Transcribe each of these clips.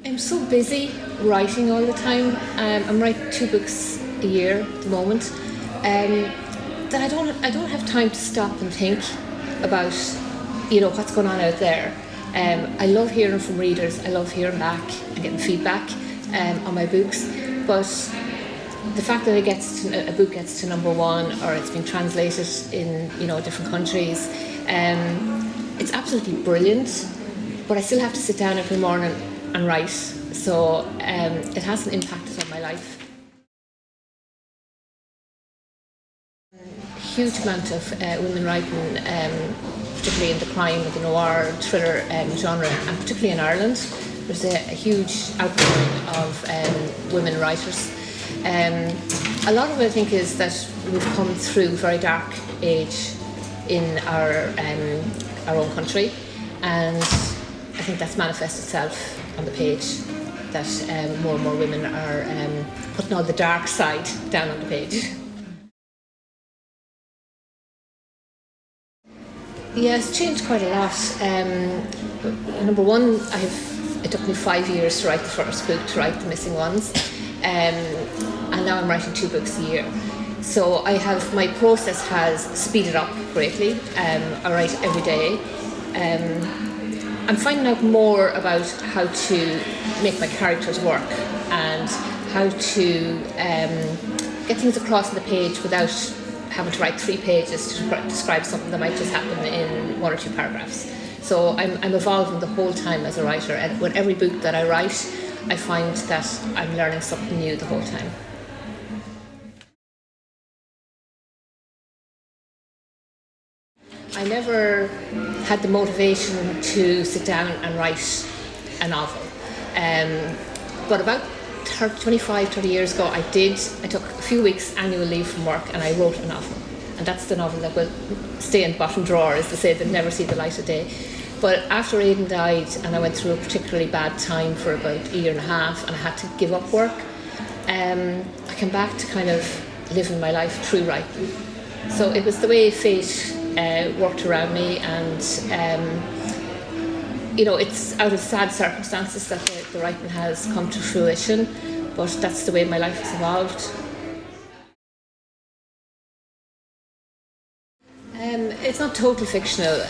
I'm so busy writing all the time. I'm writing 2 books a year at the moment. That I don't have time to stop and think about, what's going on out there. I love hearing from readers. I love hearing back and getting feedback on my books. But the fact that a book gets to #1 or it's been translated in different countries, it's absolutely brilliant. But I still have to sit down every morning and write. So it has an impact on my life. Huge amount of women writing, particularly in the crime or the noir thriller genre, and particularly in Ireland. There's a huge outpouring of women writers. A lot of it, I think, is that we've come through a very dark age in our own country, and I think that's manifested itself on the page, that more and more women are putting all the dark side down on the page. Yeah, it's changed quite a lot. #1, it took me 5 years to write the first book, to write The Missing Ones, and now I'm writing 2 books a year. So my process has speeded up greatly. I write every day. I'm finding out more about how to make my characters work and how to get things across on the page without having to write 3 pages to describe something that might just happen in 1 or 2 paragraphs. So I'm evolving the whole time as a writer, and with every book that I write, I find that I'm learning something new the whole time. I never had the motivation to sit down and write a novel. But about 25, 30 years ago, I took a few weeks annual leave from work and I wrote a novel. And that's the novel that will stay in the bottom drawer, as they say, that never see the light of day. But after Aidan died and I went through a particularly bad time for about a year and a half and I had to give up work, I came back to kind of living my life through writing. So it was the way fate worked around me, and it's out of sad circumstances that the writing has come to fruition, but that's the way my life has evolved. It's not totally fictional.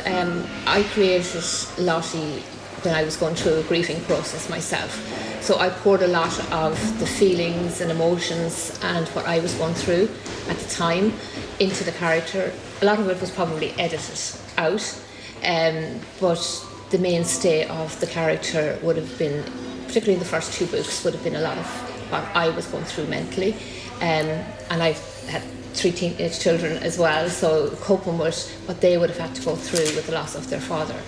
I created Lottie when I was going through a grieving process myself. So I poured a lot of the feelings and emotions and what I was going through at the time into the character. A lot of it was probably edited out, but the mainstay of the character would have been, particularly in the first 2 books, would have been a lot of what I was going through mentally. And I've had 3 teenage children as well, so coping with what they would have had to go through with the loss of their father.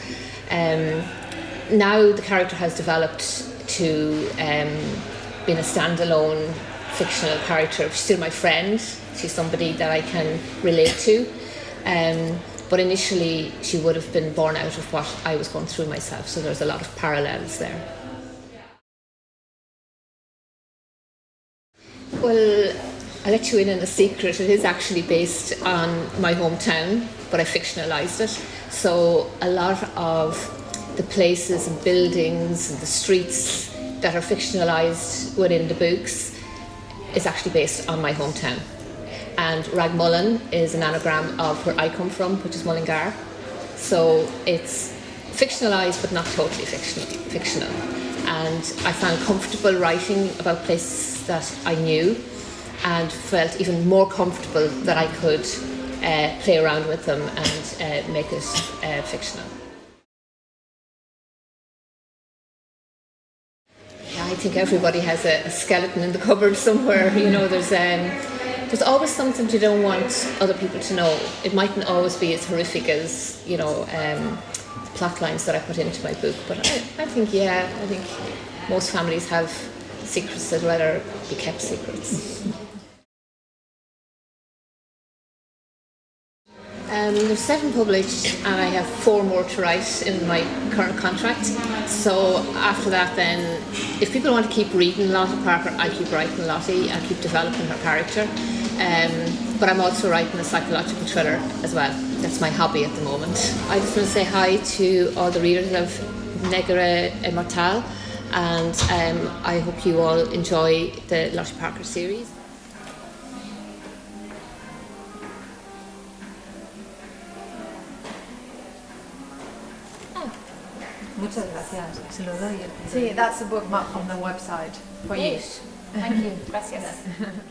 Now the character has developed to being a standalone fictional character. She's still my friend. She's somebody that I can relate to. But initially she would have been born out of what I was going through myself, so there's a lot of parallels there. Well, I'll let you in on a secret. It is actually based on my hometown, but I fictionalised it. So a lot of the places and buildings and the streets that are fictionalised within the books is actually based on my hometown. And Ragmullen is an anagram of where I come from, which is Mullingar. So it's fictionalised, but not totally fictional. And I found comfortable writing about places that I knew, and felt even more comfortable that I could play around with them and make it fictional. Yeah, I think everybody has a skeleton in the cupboard somewhere. There's always something you don't want other people to know. It mightn't always be as horrific as the plot lines that I put into my book, but I think most families have secrets that rather be kept secrets. There's 7 published and I have 4 more to write in my current contract. So after that then, if people want to keep reading Lottie Parker, I'll keep writing Lottie, I'll keep developing her character. But I'm also writing a psychological thriller as well. That's my hobby at the moment. I just want to say hi to all the readers of Negra Immortal. and I hope you all enjoy the Lottie Parker series. Muchas gracias. Se lo doy. Sí, that's a bookmark on the website for you. Thank you. Gracias.